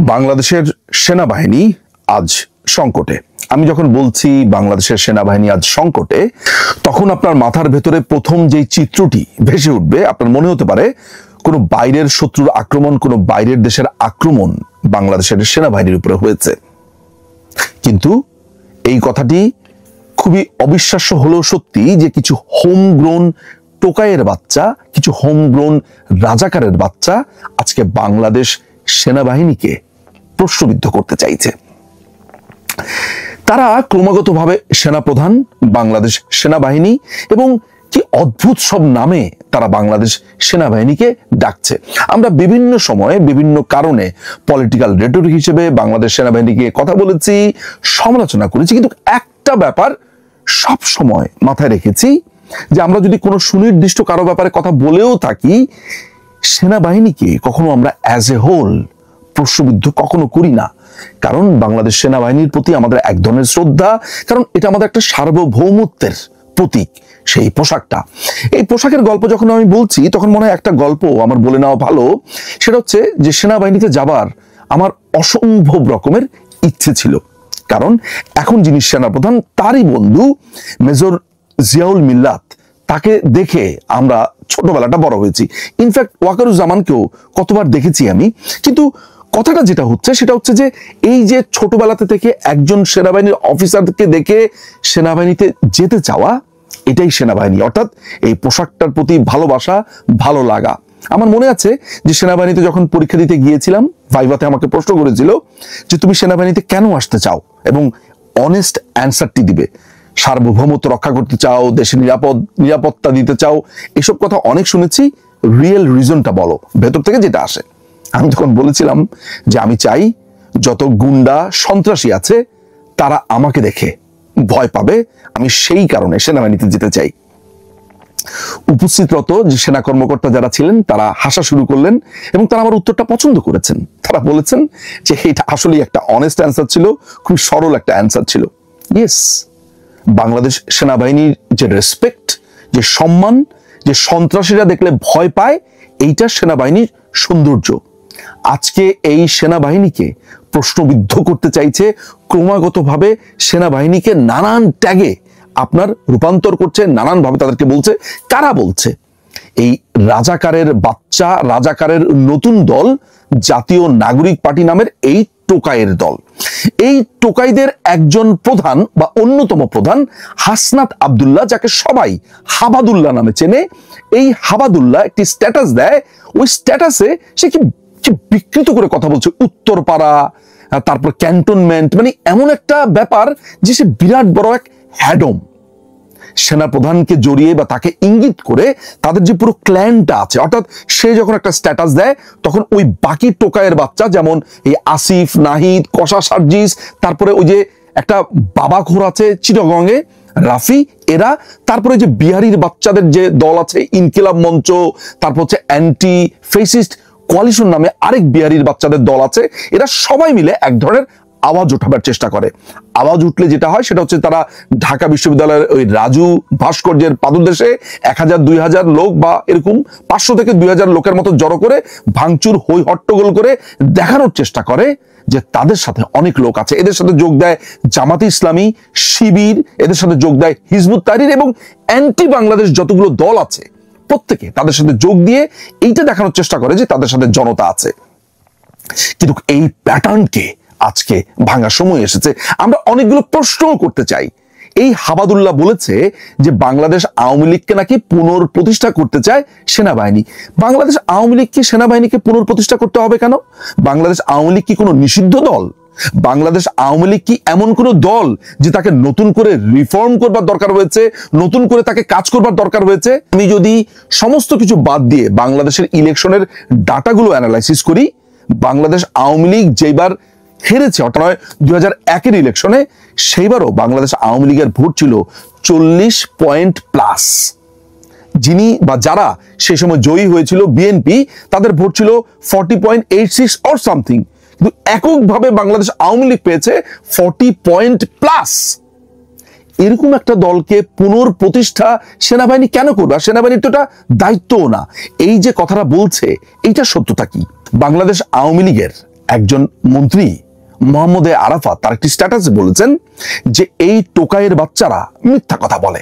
বাংলাদেশের সেনাবাহিনী আজ সংকটে। আমি যখন বলছি বাংলাদেশের সেনাবাহিনী আজ সংকটে, তখন আপনার মাথার ভেতরে প্রথম যেই চিত্রটি ভেসে উঠবে, আপনার মনে হতে পারে কোনো বাইরের শত্রুর আক্রমণ, কোনো বাইরের দেশের আক্রমণ বাংলাদেশের সেনাবাহিনীর উপরে হয়েছে। কিন্তু এই কথাটি খুবই অবিশ্বাস্য হলেও সত্যি যে কিছু হোমগ্রোন টোকাইয়ের বাচ্চা, কিছু হোমগ্রোন রাজাকারের বাচ্চা আজকে বাংলাদেশ সেনাবাহিনীকে প্রশ্নবিদ্ধ করতে চাইছে। তারা ক্রমাগতভাবে সেনাপ্রধান, বাংলাদেশ সেনাবাহিনী এবং কি অদ্ভুত সব নামে তারা বাংলাদেশ সেনাবাহিনীকে ডাকছে। আমরা বিভিন্ন সময়ে বিভিন্ন কারণে পলিটিক্যাল রেটরিক হিসেবে বাংলাদেশ সেনাবাহিনীকে কথা বলেছি, সমালোচনা করেছি, কিন্তু একটা ব্যাপার সব সময় মাথায় রেখেছি যে আমরা যদি কোনো সুনির্দিষ্ট কারো ব্যাপারে কথা বলেও থাকি, সেনাবাহিনীকে কখনো আমরা অ্যাজ এ হোল প্রশ্নবিদ্ধ কখনো করি না। কারণ বাংলাদেশ সেনাবাহিনীর প্রতি আমাদের এক ধরনের শ্রদ্ধা, কারণ এটা আমাদের একটা সার্বভৌমত্বের প্রতীক। সেই পোশাকটা, এই পোশাকের গল্প যখন আমি বলছি তখন মনে হয় একটা গল্প আমার বলে নেওয়া ভালো। সেটা হচ্ছে যে সেনাবাহিনীতে যাবার আমার অসম্ভব রকমের ইচ্ছে ছিল, কারণ এখন যিনি সেনাপ্রধান তারই বন্ধু মেজর জিয়াউল মিল্লাত, তাকে দেখে আমরা ছোটবেলাটা বড় হয়েছি। ইনফ্যাক্ট ওয়াকারুজ্জামানকেও কতবার দেখেছি আমি। কিন্তু কথাটা যেটা হচ্ছে সেটা হচ্ছে যে এই যে ছোটবেলাতে থেকে একজন সেনাবাহিনীর অফিসারকে দেখে সেনাবাহিনীতে যেতে চাওয়া, এটাই সেনাবাহিনী। অর্থাৎ এই পোশাকটার প্রতি ভালোবাসা, ভালো লাগা। আমার মনে আছে যে সেনাবাহিনীতে যখন পরীক্ষা দিতে গিয়েছিলাম, ভাইভাতে আমাকে প্রশ্ন করেছিল যে তুমি সেনাবাহিনীতে কেন আসতে চাও, এবং অনেস্ট অ্যান্সারটি দিবে। সার্বভৌমত্ব রক্ষা করতে চাও, দেশের নিরাপত্তা দিতে চাও, এসব কথা অনেক শুনেছি। রিয়েল রিজনটা বলো, ভেতর থেকে যেটা আসে। আমি তখন বলেছিলাম যে আমি চাই যত গুন্ডা সন্ত্রাসী আছে তারা আমাকে দেখে ভয় পাবে, আমি সেই কারণে সেনাবাহিনীতে যেতে চাই। উপস্থিতরত যে সেনা কর্মকর্তা যারা ছিলেন তারা হাসা শুরু করলেন এবং তারা আমার উত্তরটা পছন্দ করেছেন। তারা বলেছেন যে এটা আসলেই একটা অনেস্ট অ্যান্সার ছিল, খুব সরল একটা অ্যান্সার ছিল। ইয়েস, বাংলাদেশ সেনাবাহিনীর যে রেসপেক্ট, যে সম্মান, যে সন্ত্রাসীরা দেখলে ভয় পায়, এইটা সেনাবাহিনীর সৌন্দর্য। আজকে এই সেনাবাহিনীকে প্রশ্নবিদ্ধ করতে চাইছে, ক্রমাগতভাবে সেনাবাহিনীকে নানান ট্যাগে আপনার রূপান্তর করছে, নানানভাবে তাদেরকে বলছে। কারা বলছে? এই রাজাকারের বাচ্চা, রাজাকারের নতুন দল, জাতীয় নাগরিক পার্টি নামের এই টোকাইয়ের দল। এই টোকাইদের একজন প্রধান বা অন্যতম প্রধান হাসনাত আব্দুল্লাহ, যাকে সবাই হাবাদুল্লাহ নামে চেনে। এই হাবাদুল্লাহ একটি স্ট্যাটাস দেয়, ওই স্ট্যাটাসে সে কি বিকৃত করে কথা বলছে, উত্তরপাড়া, তারপর ক্যান্টনমেন্ট, মানে এমন একটা ব্যাপার যে সে বিরাট বড় এক হ্যাডম। সেনাপ্রধানকে জড়িয়ে বা তাকে ইঙ্গিত করে তাদের যে পুরো ক্ল্যানটা আছে, অর্থাৎ সে যখন একটা স্ট্যাটাস দেয় তখন ওই বাকি টোকাইয়ের বাচ্চা, যেমন এই আসিফ, নাহিদ, কষা সার্জিস, তারপরে ওই যে একটা বাবাখোর আছে চিটাগংয়ে, রাফি, এরা, তারপরে যে বিহারির বাচ্চাদের যে দল আছে ইনকিলাব মঞ্চ, তারপর হচ্ছে অ্যান্টি ফেসিস্ট কোয়ালিশন নামে আরেক বিহারির বাচ্চাদের দল আছে, এরা সবাই মিলে এক ধরনের আওয়াজ ওঠাবার চেষ্টা করে। আওয়াজ উঠলে যেটা হয় সেটা হচ্ছে তারা ঢাকা বিশ্ববিদ্যালয়ের ওই রাজু ভাস্কর্যের পাদদেশে 1000-2000 লোক বা এরকম 500 থেকে 2000 লোকের মতো জড়ো করে ভাঙচুর, হই হট্টগোল করে দেখানোর চেষ্টা করে যে তাদের সাথে অনেক লোক আছে। এদের সাথে যোগ দেয় জামাতে ইসলামী, শিবির, এদের সাথে যোগ দেয় হিজবুত তাহরির এবং অ্যান্টি বাংলাদেশ যতগুলো দল আছে প্রত্যেকে তাদের সাথে যোগ দিয়ে এইটা দেখানোর চেষ্টা করে যে তাদের সাথে জনতা আছে। কিন্তু এই প্যাটার্নকে আজকে ভাঙার সময় এসেছে। আমরা অনেকগুলো প্রশ্নও করতে চাই। এই হাবাদুল্লাহ বলেছে যে বাংলাদেশ আওয়ামী লীগকে নাকি পুনঃপ্রতিষ্ঠা করতে চায় সেনাবাহিনী। বাংলাদেশ আওয়ামী লীগকে সেনাবাহিনীকে পুনঃপ্রতিষ্ঠা করতে হবে কেন? বাংলাদেশ আওয়ামী লীগ কি কোনো নিষিদ্ধ দল? বাংলাদেশ আওয়ামী লীগ কি এমন কোনো দল যে তাকে নতুন করে রিফর্ম করবার দরকার হয়েছে, নতুন করে তাকে কাজ করবার দরকার হয়েছে? আমি যদি সমস্ত কিছু বাদ দিয়ে বাংলাদেশের ইলেকশনের ডাটাগুলো অ্যানালাইসিস করি, বাংলাদেশ আওয়ামী লীগ যেবার হেরেছে, অর্থাৎ 2001-এর ইলেকশনে, সেইবারও বাংলাদেশ আওয়ামী লীগের ভোট ছিল 40 পয়েন্ট প্লাস। যিনি বা যারা সেই সময় জয়ী হয়েছিল বিএনপি, তাদের ভোট ছিল 40.86 অর সামথিং। কিন্তু এককভাবে বাংলাদেশ আওয়ামী লীগ পেয়েছে 40 পয়েন্ট প্লাস। এরকম একটা দলকে পুনঃপ্রতিষ্ঠা সেনাবাহিনী কেন করবে? সেনাবাহিনীর তো এটা দায়িত্বও না। এই যে কথাটা বলছে এইটা সত্যতা কি? বাংলাদেশ আওয়ামী লীগের একজন মন্ত্রী মোহাম্মদ আরাফাত তার একটি স্ট্যাটাসে বলেছেন যে এই টোকাইয়ের বাচ্চারা মিথ্যা কথা বলে।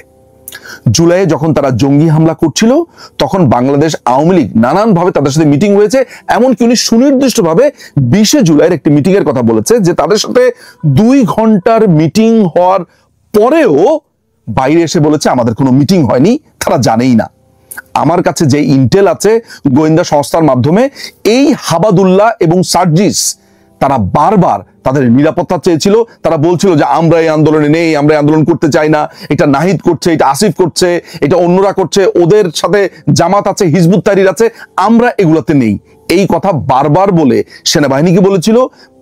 জুলাইয়ে যখন তারা জঙ্গি হামলা করছিল তখন বাংলাদেশ আওয়ামী লীগ নানানভাবে তাদের সাথে মিটিং হয়েছে, এমনকি উনি সুনির্দিষ্টভাবে 20 জুলাইয়ের একটি মিটিং এর কথা বলেছে যে তাদের সাথে 2 ঘন্টার মিটিং হওয়ার পরেও বাইরে এসে বলেছে আমাদের কোনো মিটিং হয়নি, তারা জানেই না। আমার কাছে যে ইন্টেল আছে গোয়েন্দা সংস্থার মাধ্যমে, এই হাবাদুল্লাহ এবং সার্জিস তারা বারবার তাদের নিরাপত্তা চেয়েছিল। তারা বলছিল যে আমরা এই আন্দোলনে নেই, আমরা এই আন্দোলন করতে চাই না, এটা নাহিদ করছে, এটা আসিফ করছে, এটা অন্যরা করছে, ওদের সাথে জামাত আছে, হিজবুত তাহরির আছে, আমরা এগুলোতে নেই। এই কথা বারবার বলে সেনাবাহিনীকে বলেছিল,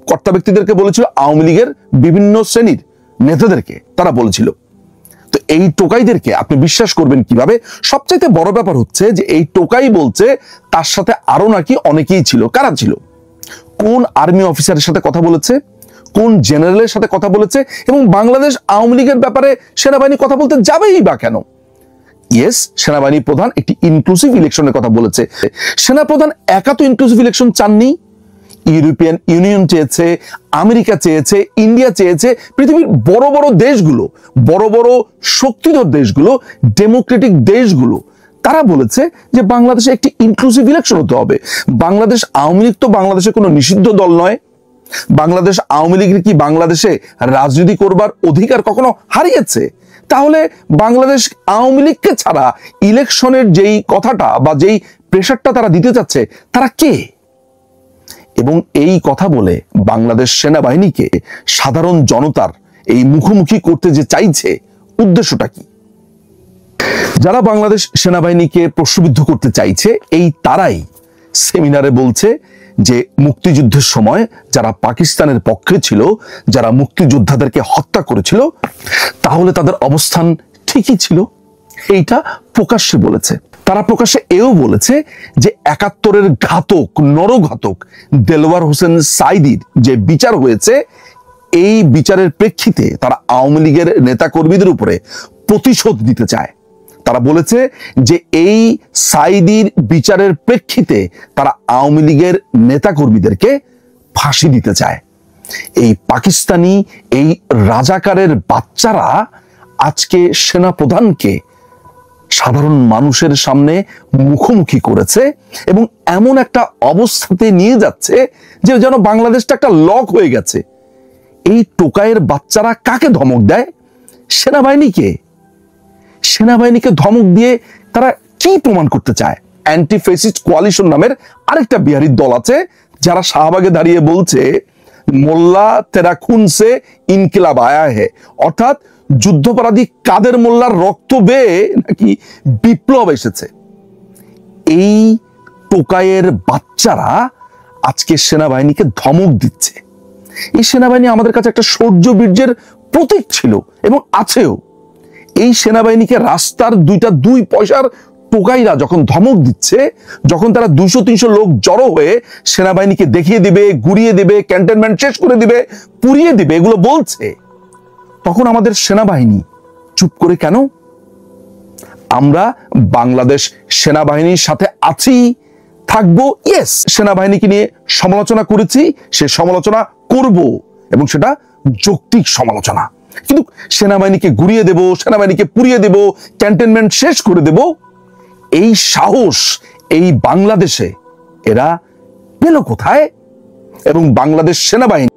কর্তা ব্যক্তিদেরকে বলেছিল, আওয়ামী লীগের বিভিন্ন শ্রেণীর নেতাদেরকে তারা বলেছিল। তো এই টোকাইদেরকে আপনি বিশ্বাস করবেন কিভাবে? সবচাইতে বড় ব্যাপার হচ্ছে যে এই টোকাই বলছে তার সাথে আরো নাকি অনেকেই ছিল। কারা ছিল? কোন আর্মি অফিসারের সাথে কথা বলেছে, কোন জেনারেলের সাথে কথা বলেছে, এবং বাংলাদেশ আওয়ামী লীগের ব্যাপারে সেনাবাহিনী কথা বলতে যাবেই বা কেন? ইয়েস, সেনাবাহিনী প্রধান একটি ইনক্লুসিভ ইলেকশনের কথা বলেছে। সেনাপ্রধান একা তো ইনক্লুসিভ ইলেকশন চাননি, ইউরোপিয়ান ইউনিয়ন চেয়েছে, আমেরিকা চেয়েছে, ইন্ডিয়া চেয়েছে, পৃথিবীর বড় বড় দেশগুলো, বড় বড় শক্তিধর দেশগুলো, ডেমোক্রেটিক দেশগুলো, তারা বলেছে যে বাংলাদেশে একটি ইনক্লুসিভ ইলেকশন হতে হবে। বাংলাদেশ আওয়ামী লীগ তো বাংলাদেশে কোনো নিষিদ্ধ দল নয়। বাংলাদেশ আওয়ামী লীগের কি বাংলাদেশে রাজনীতি করবার অধিকার কখনো হারিয়েছে? তাহলে বাংলাদেশ আওয়ামী লীগকে ছাড়া ইলেকশনের যেই কথাটা বা যেই প্রেশারটা তারা দিতে চাচ্ছে, তারা কে? এবং এই কথা বলে বাংলাদেশ সেনাবাহিনীকে সাধারণ জনতার এই মুখোমুখি করতে যে চাইছে, উদ্দেশ্যটা কি? যারা বাংলাদেশ সেনাবাহিনীকে প্রশ্নবিদ্ধ করতে চাইছে, এই তারাই সেমিনারে বলছে যে মুক্তিযুদ্ধের সময় যারা পাকিস্তানের পক্ষে ছিল, যারা মুক্তিযোদ্ধাদেরকে হত্যা করেছিল, তাহলে তাদের অবস্থান ঠিকই ছিল। এইটা প্রকাশ্যে বলেছে। তারা প্রকাশ্যে এও বলেছে যে 71-এর ঘাতক, নরঘাতক দেলোয়ার হোসেন সাঈদীর যে বিচার হয়েছে, এই বিচারের প্রেক্ষিতে তারা আওয়ামী লীগের নেতাকর্মীদের উপরে প্রতিশোধ নিতে চায়। তারা বলেছে যে এই সাঈদীর বিচারের প্রেক্ষিতে তারা আওয়ামী লীগের নেতাকর্মীদেরকে ফাঁসি দিতে চায়। এই পাকিস্তানি, এই রাজাকারের বাচ্চারা আজকে সেনাপ্রধানকে সাধারণ মানুষের সামনে মুখোমুখি করেছে এবং এমন একটা অবস্থাতে নিয়ে যাচ্ছে যে যেন বাংলাদেশটা একটা লক হয়ে গেছে। এই টোকাইয়ের বাচ্চারা কাকে ধমক দেয়? সেনাবাহিনীকে। সেনাবাহিনীকে ধমক দিয়ে তারা কি প্রমাণ করতে চায়? অ্যান্টি ফেসিস্ট কোয়ালিশন নামের আরেকটা বিহারি দল আছে, যারা শাহবাগে দাঁড়িয়ে বলছে মোল্লা তেরা খুন সে ইনকিলাব আয়া হে, অর্থাৎ যুদ্ধপরাধী কাদের মোল্লার রক্ত বেয়ে নাকি বিপ্লব এসেছে। এই টোকাইয়ের বাচ্চারা আজকে সেনাবাহিনীকে ধমক দিচ্ছে। এই সেনাবাহিনী আমাদের কাছে একটা শৌর্য বীর্যের প্রতীক ছিল এবং আছেও। এই সেনাবাহিনীকে রাস্তার 2 পয়সার টোকাইরা যখন ধমক দিচ্ছে, যখন তারা 200-300 লোক জড়ো হয়ে সেনাবাহিনীকে দেখিয়ে দিবে, গুড়িয়ে দিবে, ক্যান্টনমেন্ট শেষ করে দিবে, পুড়িয়ে দিবে, এগুলো বলছে, তখন আমাদের সেনাবাহিনী চুপ করে কেন? আমরা বাংলাদেশ সেনাবাহিনীর সাথে আছি, থাকবো। ইয়েস, সেনাবাহিনীকে নিয়ে সমালোচনা করেছি, সে সমালোচনা করব এবং সেটা যৌক্তিক সমালোচনা। কিন্তু সেনাবাহিনীকে গুড়িয়ে দেব, সেনাবাহিনীকে পুড়িয়ে দেব, ক্যান্টনমেন্ট শেষ করে দেব, এই সাহস এই বাংলাদেশে এরা পেল কোথায়? এবং বাংলাদেশ সেনাবাহিনী